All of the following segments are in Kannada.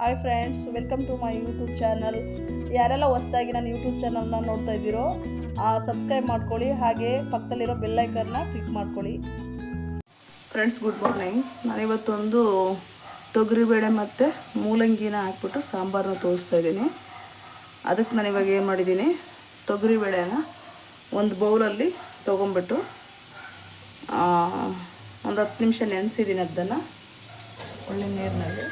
Hi friends, welcome to my YouTube channel. ಯಾರೆಲ್ಲ ಹೊಸದಾಗಿ ನನ್ನ ಯೂಟ್ಯೂಬ್ ಚಾನಲ್ನ ನೋಡ್ತಾ ಇದ್ದೀರೋ ಸಬ್ಸ್ಕ್ರೈಬ್ ಮಾಡ್ಕೊಳ್ಳಿ, ಹಾಗೆ ಪಕ್ಕದಲ್ಲಿರೋ ಬೆಲ್ಲೈಕನ್ನ ಕ್ಲಿಕ್ ಮಾಡ್ಕೊಳ್ಳಿ. Friends, good morning. ನಾನಿವತ್ತೊಂದು ತೊಗರಿಬೇಳೆ ಮತ್ತು ಮೂಲಂಗಿನ ಹಾಕ್ಬಿಟ್ಟು ಸಾಂಬಾರನ್ನ ತೋರಿಸ್ತಾ ಇದ್ದೀನಿ. ಅದಕ್ಕೆ ನಾನಿವಾಗ ಏನು ಮಾಡಿದ್ದೀನಿ, ತೊಗರಿಬೇಳೆನ ಒಂದು ಬೌಲಲ್ಲಿ ತೊಗೊಂಬಿಟ್ಟು ಒಂದು 10 ನಿಮಿಷ ನೆನೆಸಿದ್ದೀನಿ. ಅದನ್ನು ಒಳ್ಳೆ ನೀರಿನಲ್ಲಿ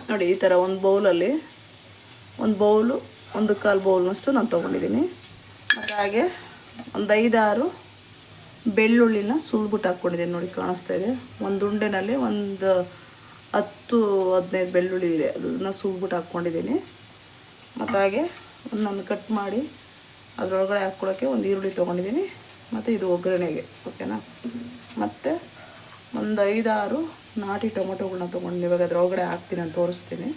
ನೋಡಿ, ಈ ಥರ ಒಂದು ಬೌಲಲ್ಲಿ ಒಂದು ಬೌಲು 1/4 ಬೌಲ್ನಷ್ಟು ನಾನು ತೊಗೊಂಡಿದ್ದೀನಿ. ಮತ್ತು ಹಾಗೆ ಒಂದು 5-6 ಬೆಳ್ಳುಳ್ಳಿನ ಸುಲ್ಬಿಟ್ಟು ಹಾಕ್ಕೊಂಡಿದ್ದೀನಿ. ನೋಡಿ, ಕಾಣಿಸ್ತಾ ಇದೆ. ಒಂದು ಉಂಡೆನಲ್ಲಿ ಒಂದು 10-15 ಬೆಳ್ಳುಳ್ಳಿ ಇದೆ, ಅದನ್ನು ಸುಲ್ಬಿಟ್ಟು ಹಾಕ್ಕೊಂಡಿದ್ದೀನಿ. ಮತ್ತು ಹಾಗೆ ಒಂದೊಂದು ಕಟ್ ಮಾಡಿ ಅದರೊಳಗಡೆ ಹಾಕ್ಕೊಳ್ಳೋಕ್ಕೆ ಒಂದು ಈರುಳ್ಳಿ ತೊಗೊಂಡಿದ್ದೀನಿ. ಮತ್ತು ಇದು ಒಗ್ಗರಣೆಗೆ, ಓಕೆನಾ. ಮತ್ತು ಒಂದು 5-6 ನಾಟಿ ಟೊಮೊಟೊಗಳನ್ನ ತೊಗೊಂಡು ಇವಾಗ ಅದರೊಳಗಡೆ ಹಾಕ್ತೀನಿ, ನಾನು ತೋರಿಸ್ತೀನಿ.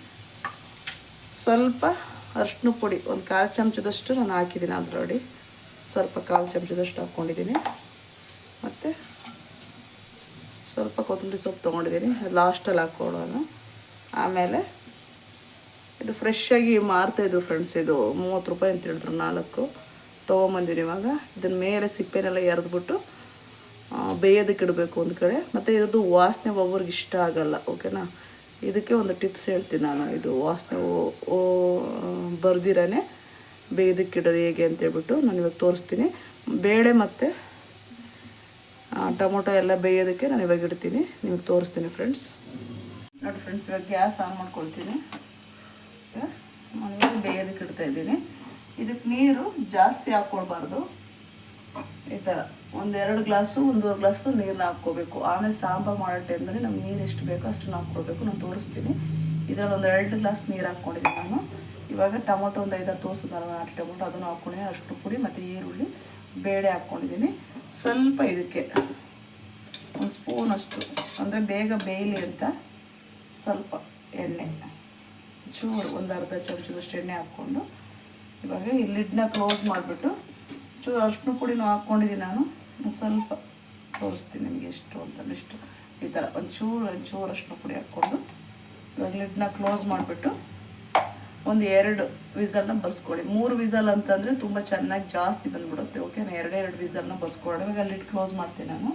ಸ್ವಲ್ಪ ಅರಿಶಿನ ಪುಡಿ ಒಂದು 1/4 ಚಮಚದಷ್ಟು ನಾನು ಹಾಕಿದ್ದೀನಿ. ಅದರೊಳಗೆ ಸ್ವಲ್ಪ 1/4 ಚಮಚದಷ್ಟು ಹಾಕ್ಕೊಂಡಿದ್ದೀನಿ. ಮತ್ತು ಸ್ವಲ್ಪ ಕೊತ್ತಂಬರಿ ಸೊಪ್ಪು ತೊಗೊಂಡಿದ್ದೀನಿ, ಲಾಸ್ಟಲ್ಲಿ ಹಾಕ್ಕೊಳ್ಳೋಣ. ಆಮೇಲೆ ಇದು ಫ್ರೆಶ್ಶಾಗಿ ಮಾರ್ತಾಯಿದ್ರು ಫ್ರೆಂಡ್ಸ್, ಇದು 30 ರೂಪಾಯಿ ಅಂತ ಹೇಳಿದ್ರು, 4 ತೊಗೊಂಬಂದಿನಿ. ಇವಾಗ ಇದನ್ನ ಮೇಲೆ ಸಿಪ್ಪೆನೆಲ್ಲ ಎರೆದ್ಬಿಟ್ಟು ಬೇಯೋದಕ್ಕೆ ಇಡಬೇಕು ಒಂದು ಕಡೆ. ಮತ್ತು ಇದ್ರದ್ದು ವಾಸನೆ ಒಬ್ಬರಿಗೆ ಇಷ್ಟ ಆಗಲ್ಲ, ಓಕೆನಾ. ಇದಕ್ಕೆ ಒಂದು ಟಿಪ್ಸ್ ಹೇಳ್ತೀನಿ ನಾನು. ಇದು ವಾಸನೆ ಬರ್ದಿರೇ ಬೇಯೋದಕ್ಕೆ ಇಡೋದು ಹೇಗೆ ಅಂತೇಳ್ಬಿಟ್ಟು ನಾನು ಇವಾಗ ತೋರಿಸ್ತೀನಿ. ಬೇಳೆ ಮತ್ತು ಟೊಮೊಟೊ ಎಲ್ಲ ಬೇಯೋದಕ್ಕೆ ನಾನು ಇವಾಗ ಇಡ್ತೀನಿ, ನಿಮಗೆ ತೋರಿಸ್ತೀನಿ ಫ್ರೆಂಡ್ಸ್. ನೋಡಿ ಫ್ರೆಂಡ್ಸ್, ಇವಾಗ ಗ್ಯಾಸ್ ಆನ್ ಮಾಡ್ಕೊಳ್ತೀನಿ. ನಾನು ಬೇಯೋದಕ್ಕೆ ಇಡ್ತಾಯಿದ್ದೀನಿ. ಇದಕ್ಕೆ ನೀರು ಜಾಸ್ತಿ ಹಾಕ್ಕೊಳ್ಬಾರ್ದು. ಈ ಥರ 1-2 ಗ್ಲಾಸು 1.5 ಗ್ಲಾಸು ನೀರನ್ನ ಹಾಕ್ಕೋಬೇಕು. ಆಮೇಲೆ ಸಾಂಬಾರು ಮಾಡೋ ಟೈಮಲ್ಲಿ ನಮ್ಗೆ ನೀರು ಎಷ್ಟು ಬೇಕೋ ಅಷ್ಟನ್ನು ಹಾಕ್ಕೊಳ್ಬೇಕು. ನಾನು ತೋರಿಸ್ತೀನಿ. ಇದರಲ್ಲಿ ಒಂದು 2 ಗ್ಲಾಸ್ ನೀರು ಹಾಕ್ಕೊಂಡಿದ್ದೀನಿ ನಾನು. ಇವಾಗ ಟೊಮೊಟೊ ಒಂದು 5-6 ತೋರಿಸಿದ್ನಲ್ಲ, ನಾಟಿ ಟೊಮೊಟೊ, ಅದನ್ನು ಹಾಕ್ಕೊಂಡಿದ್ದೀನಿ. ಅರಿಶಿನ ಪುಡಿ ಮತ್ತು ಈರುಳ್ಳಿ, ಬೇಳೆ ಹಾಕ್ಕೊಂಡಿದ್ದೀನಿ. ಸ್ವಲ್ಪ ಇದಕ್ಕೆ ಒಂದು ಸ್ಪೂನಷ್ಟು, ಅಂದರೆ ಬೇಗ ಬೇಯಲಿ ಅಂತ ಸ್ವಲ್ಪ ಎಣ್ಣೆ, ಚೂರು ಒಂದು ಅರ್ಧ ಚಮಚದಷ್ಟು ಎಣ್ಣೆ ಹಾಕ್ಕೊಂಡು ಇವಾಗ ಈ ಲಿಡ್ನ ಕ್ಲೋಸ್ ಮಾಡಿಬಿಟ್ಟು ಚೂರು ಅರಿಶಿನ ಪುಡಿನೂ ಹಾಕ್ಕೊಂಡಿದ್ದೀನಿ ನಾನು. ಸ್ವಲ್ಪ ತೋರಿಸ್ತೀನಿ ನಿಮಗೆ ಎಷ್ಟು ಅಂತ. ಇಷ್ಟು ಈ ಥರ ಒಂಚೂರು ಅರಿಶಿನ ಪುಡಿ ಹಾಕ್ಕೊಂಡು ಇವಾಗ ಲಿಡ್ನ ಕ್ಲೋಸ್ ಮಾಡಿಬಿಟ್ಟು ಒಂದು 2 ವಿಸಲ್ನ ಬರ್ಸ್ಕೊಳ್ಳಿ. 3 ವಿಸಲ್ ಅಂತಂದರೆ ತುಂಬ ಚೆನ್ನಾಗಿ ಜಾಸ್ತಿ ಬಂದುಬಿಡುತ್ತೆ, ಓಕೆನಾ. 2 ವಿಸಲ್ನ ಬರ್ಸ್ಕೊಳ್ಳಿ. ಇವಾಗ ಲಿಡ್ ಕ್ಲೋಸ್ ಮಾಡ್ತೀನಿ ನಾನು.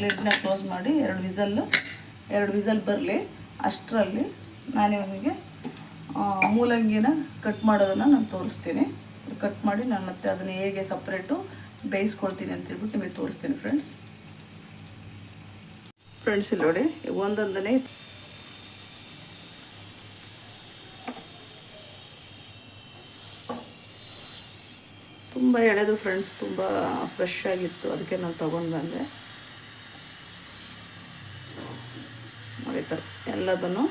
ಲಿಡ್ನ ಕ್ಲೋಸ್ ಮಾಡಿ 2 ವಿಸಲ್ ಬರಲಿ. ಅಷ್ಟರಲ್ಲಿ ನಾನು ನಿಮಗೆ ಮೂಲಂಗಿನ ಕಟ್ ಮಾಡೋದನ್ನು ನಾನು ತೋರಿಸ್ತೀನಿ. ಕಟ್ ಮಾಡಿ ನಾನು ಮತ್ತೆ ಅದನ್ನು ಹೇಗೆ ಸಪ್ರೇಟು ಬೇಯಿಸ್ಕೊಳ್ತೀನಿ ಅಂತೇಳ್ಬಿಟ್ಟು ನಿಮಗೆ ತೋರಿಸ್ತೀನಿ ಫ್ರೆಂಡ್ಸ್. ಇಲ್ಲಿ ನೋಡಿ, ಒಂದೊಂದನೇ ತುಂಬ ಎಳೆದು ಫ್ರೆಂಡ್ಸ್, ತುಂಬ ಫ್ರೆಶ್ ಆಗಿತ್ತು, ಅದಕ್ಕೆ ನಾನು ತೊಗೊಂಡು ಬಂದೆ. ಈ ಥರ ಎಲ್ಲದನ್ನು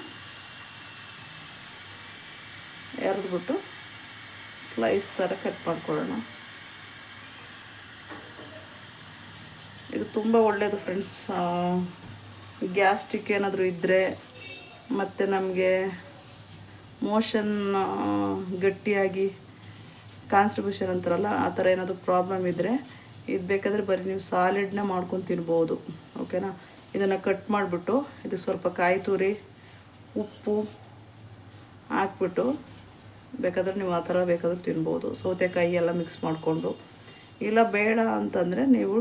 ಎರೆದ್ಬಿಟ್ಟು ಸ್ಲೈಸ್ ಥರ ಕಟ್ ಮಾಡ್ಕೊಳ್ಳೋಣ. ಇದು ತುಂಬ ಒಳ್ಳೆಯದು ಫ್ರೆಂಡ್ಸ್. ಗ್ಯಾಸ್ಟ್ರಿಕ್ ಏನಾದರೂ ಇದ್ದರೆ, ಮತ್ತು ನಮಗೆ ಮೋಷನ್ ಗಟ್ಟಿಯಾಗಿ ಕಾನ್ಸ್ಟಿಪೇಷನ್ ಅಂತಾರಲ್ಲ, ಆ ಥರ ಏನಾದರೂ ಪ್ರಾಬ್ಲಮ್ ಇದ್ದರೆ ಇದು ಬೇಕಾದರೆ ಬರೀ ನೀವು ಸಾಲಿಡ್ನ ಮಾಡ್ಕೊಂಡು ತಿನ್ಬೋದು, ಓಕೆನಾ. ಇದನ್ನು ಕಟ್ ಮಾಡಿಬಿಟ್ಟು ಇದು ಸ್ವಲ್ಪ ಕಾಯಿ ತುರಿ, ಉಪ್ಪು ಹಾಕ್ಬಿಟ್ಟು ಬೇಕಾದರೆ ನೀವು ಆ ಥರ ಬೇಕಾದರೂ ತಿನ್ಬೋದು. ಸೌತೆಕಾಯಿ ಎಲ್ಲ ಮಿಕ್ಸ್ ಮಾಡಿಕೊಂಡು. ಇಲ್ಲ ಬೇಡ ಅಂತಂದರೆ ನೀವು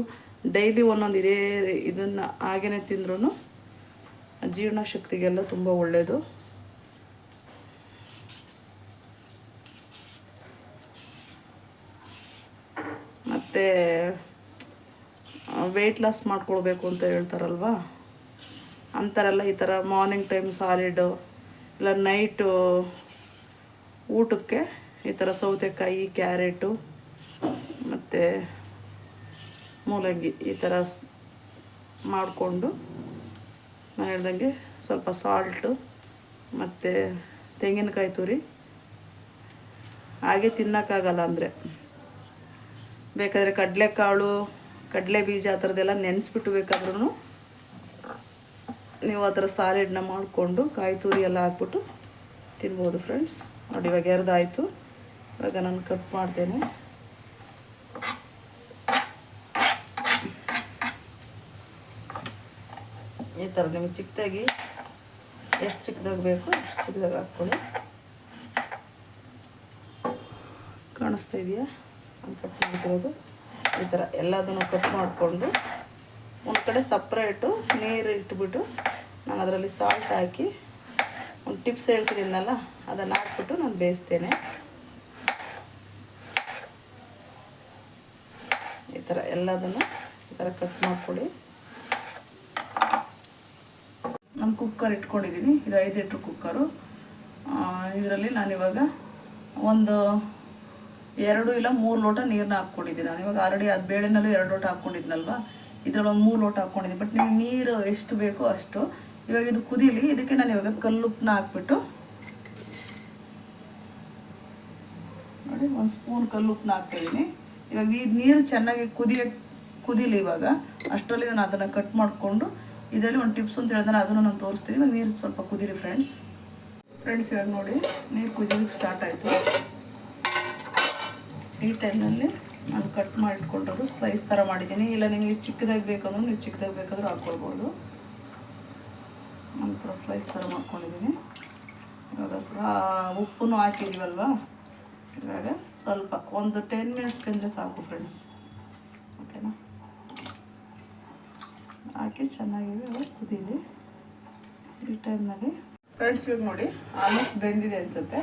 ಡೈಲಿ ಒಂದೊಂದು ಇದನ್ನು ಹಾಗೇ ತಿಂದ್ರೂ ಜೀರ್ಣಶಕ್ತಿಗೆಲ್ಲ ತುಂಬ ಒಳ್ಳೆಯದು. ಮತ್ತು ವೆಯ್ಟ್ ಲಾಸ್ ಮಾಡ್ಕೊಳ್ಬೇಕು ಅಂತ ಹೇಳ್ತಾರಲ್ವ, ಅಂತಾರೆಲ್ಲ ಈ ಥರ ಮಾರ್ನಿಂಗ್ ಟೈಮ್ ಸಾಲಿಡು, ಇಲ್ಲ ನೈಟು ಊಟಕ್ಕೆ ಈ ಥರ ಸೌತೆಕಾಯಿ, ಕ್ಯಾರೆಟು ಮತ್ತು ಮೂಲಂಗಿ ಈ ಥರ ಮಾಡಿಕೊಂಡು, ನಾನು ಹೇಳ್ದಂಗೆ ಸ್ವಲ್ಪ ಸಾಲ್ಟು ಮತ್ತು ತೆಂಗಿನಕಾಯಿ ತುರಿ, ಹಾಗೆ ತಿನ್ನೋಕ್ಕಾಗಲ್ಲ ಅಂದರೆ ಬೇಕಾದರೆ ಕಡಲೆಕಾಳು, ಕಡಲೆ ಬೀಜ ಆ ಥರದ್ದೆಲ್ಲ ನೆನೆಸ್ಬಿಟ್ಟು ಬೇಕಾದ್ರೂ ನೀವು ಆ ಥರ ಸಾಲೆಡ್ನ ಮಾಡಿಕೊಂಡು ಕಾಯಿ ತುರಿ ಎಲ್ಲ ಹಾಕ್ಬಿಟ್ಟು ತಿನ್ಬೋದು ಫ್ರೆಂಡ್ಸ್. ನೋಡಿ ಇವಾಗ ಎರ್ದಾಯಿತು. ಇವಾಗ ನಾನು ಕಟ್ ಮಾಡ್ತೇನೆ. ಈ ಥರ ನಿಮಗೆ ಚಿಕ್ಕದಾಗಿ ಎಷ್ಟು ಚಿಕ್ಕದಾಗಿ ಬೇಕು ಅಷ್ಟು ಚಿಕ್ಕದಾಗಿ ಹಾಕ್ಕೊಳ್ಳಿ. ಕಾಣಿಸ್ತಾ ಇದೆಯಾ ನಾನು ಕಟ್ ಮಾಡ್ತಿರೋದು? ಈ ಥರ ಎಲ್ಲದನ್ನು ಕಟ್ ಮಾಡಿಕೊಂಡು ಒಂದು ಕಡೆ ಸಪ್ರೇಟು ನೀರು ಇಟ್ಬಿಟ್ಟು ನಾನು ಅದರಲ್ಲಿ ಸಾಲ್ಟ್ ಹಾಕಿ ಒಂದು ಟಿಪ್ಸ್ ಹೇಳ್ತಿದ್ದೀನಲ್ಲ ಅದನ್ನು ಹಾಕ್ಬಿಟ್ಟು ನಾನು ಬೇಯಿಸ್ತೇನೆ. ಈ ಥರ ಎಲ್ಲದನ್ನು ಈ ಥರ ಕಟ್ ಮಾಡ್ಕೊಳ್ಳಿ. ನಾನು ಕುಕ್ಕರ್ ಇಟ್ಕೊಂಡಿದ್ದೀನಿ. ಇದು 5 ಲೀಟ್ರ್ ಕುಕ್ಕರು. ಇದರಲ್ಲಿ ನಾನಿವಾಗ ಒಂದು 2 ಇಲ್ಲ 3 ಲೋಟ ನೀರನ್ನ ಹಾಕ್ಕೊಂಡಿದ್ದೀನಿ. ನಾನು ಇವಾಗ ಆಲ್ರೆಡಿ ಅದು ಬೇಳೆನಲ್ಲೂ 2 ಲೋಟ ಹಾಕ್ಕೊಂಡಿದ್ನಲ್ವ, ಇದರಲ್ಲಿ ಒಂದು 3 ಲೋಟ ಹಾಕ್ಕೊಂಡಿದ್ದೀನಿ. ಬಟ್ ನಿಮಗೆ ನೀರು ಎಷ್ಟು ಬೇಕೋ ಅಷ್ಟು. ಇವಾಗ ಇದು ಕುದೀಲಿ. ಇದಕ್ಕೆ ನಾನು ಇವಾಗ ಕಲ್ಲುಪ್ಪನ್ನ ಹಾಕ್ಬಿಟ್ಟು ನೋಡಿ 1 ಸ್ಪೂನ್ ಕಲ್ಲುಪ್ಪನ್ನ ಹಾಕ್ತಾಯಿದ್ದೀನಿ. ಇವಾಗ ಈ ನೀರು ಚೆನ್ನಾಗಿ ಕುದೀಲಿ. ಇವಾಗ ಅಷ್ಟರಲ್ಲಿ ನಾನು ಅದನ್ನು ಕಟ್ ಮಾಡಿಕೊಂಡು ಇದರಲ್ಲಿ ಒಂದು ಟಿಪ್ಸ್ ಅಂತ ಹೇಳಿದ್ರೆ ಅದನ್ನು ನಾನು ತೋರಿಸ್ತೀನಿ. ಇವಾಗ ನೀರು ಸ್ವಲ್ಪ ಕುದೀರಿ ಫ್ರೆಂಡ್ಸ್. ಇವಾಗ ನೋಡಿ ನೀರು ಕುದಿಯೋಕ್ಕೆ ಸ್ಟಾರ್ಟ್ ಆಯಿತು. ಈ ಟೈಮ್ನಲ್ಲಿ ನಾನು ಕಟ್ ಮಾಡಿಟ್ಕೊಂಡಿರೋದು ಸ್ಲೈಸ್ ಥರ ಮಾಡಿದ್ದೀನಿ. ಇಲ್ಲ ನಿಮಗೆ ಚಿಕ್ಕದಾಗಿ ಬೇಕಂದ್ರೂ ನೀವು ಚಿಕ್ಕದಾಗಿ ಬೇಕಾದರೂ ಹಾಕ್ಕೊಳ್ಬೋದು. ನಂತರ ಸ್ಲೈಸ್ ಥರ ಮಾಡ್ಕೊಂಡಿದ್ದೀನಿ. ಇವಾಗ ಉಪ್ಪನ್ನು ಹಾಕಿದ್ದೀವಲ್ವ, ಇವಾಗ ಸ್ವಲ್ಪ ಒಂದು 10 ಮಿನಿಟ್ಸ್ ಕಂದ್ರೆ ಸಾಕು ಫ್ರೆಂಡ್ಸ್. ಓಕೆನಾ? ಹಾಕಿ ಚೆನ್ನಾಗಿ ಕುದೀಲಿ. ಈ ಟೈಮ್ನಲ್ಲಿ ಫ್ರೆಂಡ್ಸ್ ಇವಾಗ ನೋಡಿ ಆಲ್ಮೋಸ್ಟ್ ಬೆಂದಿದೆ ಅನಿಸುತ್ತೆ.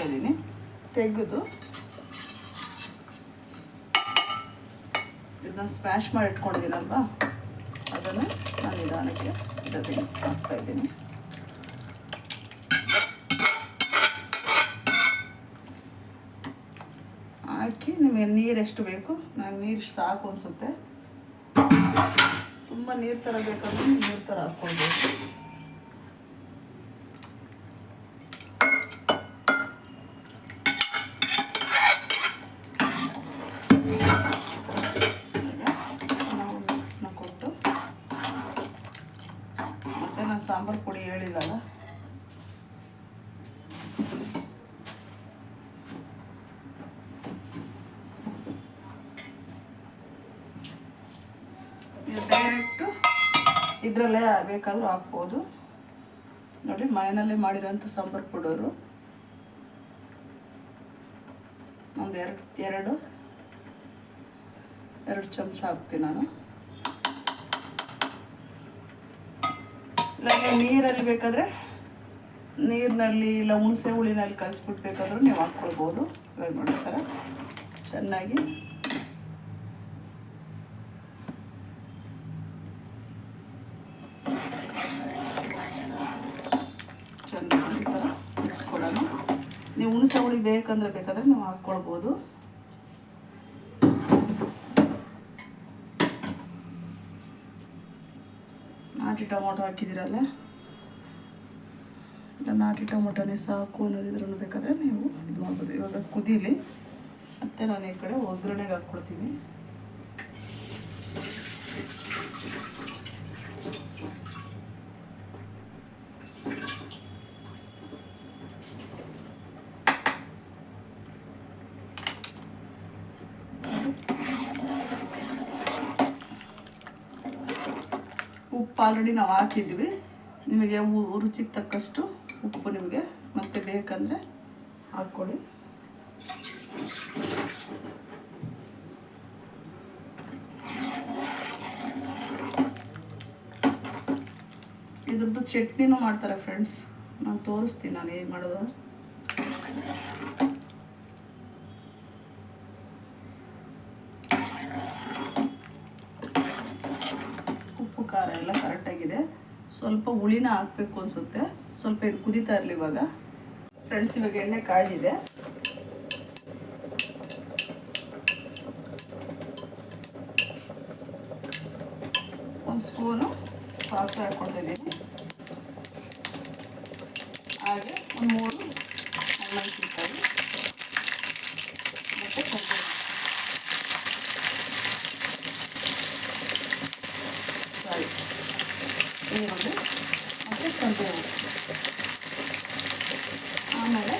ಇದ್ದೀನಿ ತೆಗೆದು ಇದನ್ನು ಸ್ಮ್ಯಾಶ್ ಮಾಡಿ ಇಟ್ಕೊಂಡಿದ್ದೀನಲ್ವ, ಅದನ್ನು ನಾನು ನಿಧಾನಕ್ಕೆ ಇದಕ್ಕೆ ಹಾಕ್ತಾಯಿದ್ದೀನಿ. ಹಾಕಿ ನಿಮಗೆ ನೀರು ಎಷ್ಟು ಬೇಕು, ನನಗೆ ನೀರು ಸಾಕು ಅನಿಸುತ್ತೆ. ತುಂಬ ನೀರು ಥರ ಬೇಕಂದ್ರೆ ನೀರು ಥರ ಹಾಕ್ಕೊಳ್ಬೇಕು. ನಾವು ಮಿಕ್ಸ್ನ ಕೊಟ್ಟು ಮತ್ತು ನಾನು ಸಾಂಬಾರು ಪುಡಿ ಹೇಳಿಲ್ಲಲ್ಲ, ಡೈರೆಕ್ಟು ಇದರಲ್ಲೇ ಬೇಕಾದರೂ ಹಾಕ್ಬೋದು. ನೋಡಿ ಮನೆಯಲ್ಲೇ ಮಾಡಿರೋಂಥ ಸಾಂಬಾರು ಪುಡೋರು ಒಂದು ಎರಡು ಚಮಚ ಹಾಕ್ತೀನಿ ನಾನು. ಇಲ್ಲ ನೀರಲ್ಲಿ ಬೇಕಾದರೆ ನೀರಿನಲ್ಲಿ ಇಲ್ಲ ಹುಣಸೆ ಹುಳಿನಲ್ಲಿ ಕಲಿಸ್ಬಿಟ್ಟು ಬೇಕಾದರೂ ನೀವು ಹಾಕ್ಕೊಳ್ಬೋದು. ಇವಾಗ ನೋಡಿ ಥರ ಚೆನ್ನಾಗಿ ಮಿಕ್ಸ್ಕೊಡೋಣ. ನೀವು ಹುಣಸೆ ಹುಳಿ ಬೇಕಾದರೆ ನೀವು ಹಾಕ್ಕೊಳ್ಬೋದು. ನಾಟಿ ಟೊಮೊಟೊ ಹಾಕಿದ್ದೀರಲ್ಲ, ಇಲ್ಲ ನಾಟಿ ಟೊಮೊಟೊನೇ ಸಾಕು ಅನ್ನೋದಿದ್ರೂ ಬೇಕಾದರೆ ನೀವು ಇದು ಮಾಡ್ಬೋದು. ಇವಾಗ ಕುದೀಲಿ. ಮತ್ತು ನಾನು ಈ ಕಡೆ ಒಗ್ಗರಣೆಗೆ ಹಾಕ್ಕೊಡ್ತೀನಿ. ಉಪ್ಪು ಆಲ್ರೆಡಿ ನಾವು ಹಾಕಿದ್ವಿ. ನಿಮಗೆ ರುಚಿಗೆ ತಕ್ಕಷ್ಟು ಉಪ್ಪು ನಿಮಗೆ ಮತ್ತೆ ಬೇಕಂದರೆ ಹಾಕ್ಕೊಳ್ಳಿ. ಇದ್ರದ್ದು ಚಟ್ನಿನೂ ಮಾಡ್ತಾರೆ ಫ್ರೆಂಡ್ಸ್, ನಾನು ತೋರಿಸ್ತೀನಿ ನಾನು ಹೇಗೆ ಮಾಡೋದು. ಉಪ್ಪು ಖಾರ ಎಲ್ಲ ಕರೆಕ್ಟಾಗಿದೆ. ಸ್ವಲ್ಪ ಹುಳಿನ ಹಾಕಬೇಕು ಅನಿಸುತ್ತೆ. ಸ್ವಲ್ಪ ಇದು ಕುದೀತಾ ಇರಲಿ ಇವಾಗ ಫ್ರೆಂಡ್ಸ್. ಇವಾಗ ಎಣ್ಣೆ ಕಾಯ್ದಿದೆ. ಒಂದು ಸ್ಪೂನು ಸಾಸಿವೆ ಹಾಕ್ಕೊಳ್ತಿದ್ದೀನಿ. ಹಾಗೆ ಒಂದು 3 ಮೆಣಸಿನಕಾಯಿ ಮತ್ತು ಕೊಬ್ಬರಿ. ಸಾರಿ ಸ್ವಲ್ಪ ಆಮೇಲೆ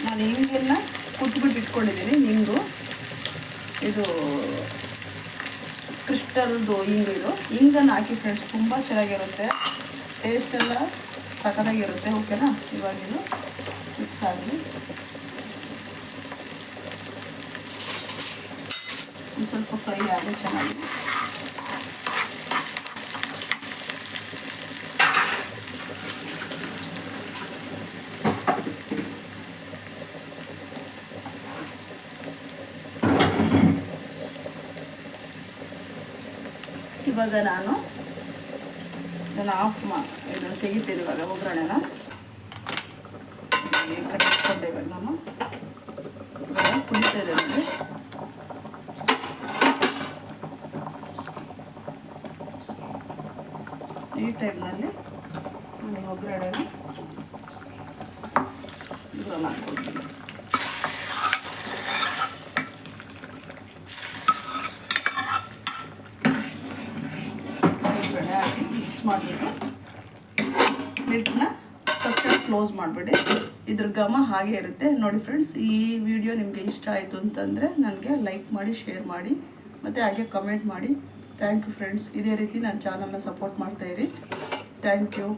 ನಾನು ಹಿಂಗನ್ನ ಕುಟ್ಬಿಟ್ಟು ಇಟ್ಕೊಂಡಿದ್ದೀನಿ. ಹಿಂಗು ಇದು ಕ್ರಿಸ್ಟಲ್ದು ಇದು ಹಿಂಗನ್ನು ಹಾಕಿ ಫ್ರೆಂಡ್ಸ್, ತುಂಬ ಚೆನ್ನಾಗಿರುತ್ತೆ, ಟೇಸ್ಟೆಲ್ಲ ಸಖತ್ತಾಗಿರುತ್ತೆ. ಓಕೆನಾ, ಇವಾಗ ಇದು ಮಿಕ್ಸ್ ಆಗಲಿ. ಒಂದು ಸ್ವಲ್ಪ ಫ್ರೈ ಆಗಲಿ ಚೆನ್ನಾಗಿ. ಇವಾಗ ನಾನು ಇದನ್ನು ಇದನ್ನು ತೆಗಿತೀನಿ. ಇವಾಗ ಒಗ್ಗರಣೆನ ಕಟ್ಟಿಸ್ಕೊಂಡೆ. ಇವಾಗ ನಾನು ಇವಾಗ ಕುಡಿತಾ ಇದೆ ನೋಡಿ. ಈ ಟೈಮ್ನಲ್ಲಿ ನಾನು ಒಗ್ಗರಣೆನ ಇದನ್ನು ಹಾಕ್ಕೊಳ್ತೀನಿ. ಹಾಕಿ ಮಿಕ್ಸ್ ಮಾಡಿಬಿಟ್ಟು ಲಿಡ್ನ ತಕ್ಷಣ ಕ್ಲೋಸ್ ಮಾಡಿಬಿಡಿ. ಇದ್ರ ಘಮ ಹಾಗೆ ಇರುತ್ತೆ ನೋಡಿ ಫ್ರೆಂಡ್ಸ್. ಈ ವಿಡಿಯೋ ನಿಮಗೆ ಇಷ್ಟ ಆಯಿತು ಅಂತಂದರೆ ನನಗೆ ಲೈಕ್ ಮಾಡಿ, ಶೇರ್ ಮಾಡಿ, ಮತ್ತು ಹಾಗೆ ಕಮೆಂಟ್ ಮಾಡಿ. Thank you friends. ಇದೇ ರೀತಿ ನನ್ನ ಚಾನಲ್ನ ಸಪೋರ್ಟ್ ಮಾಡ್ತಾಯಿರಿ. Thank you.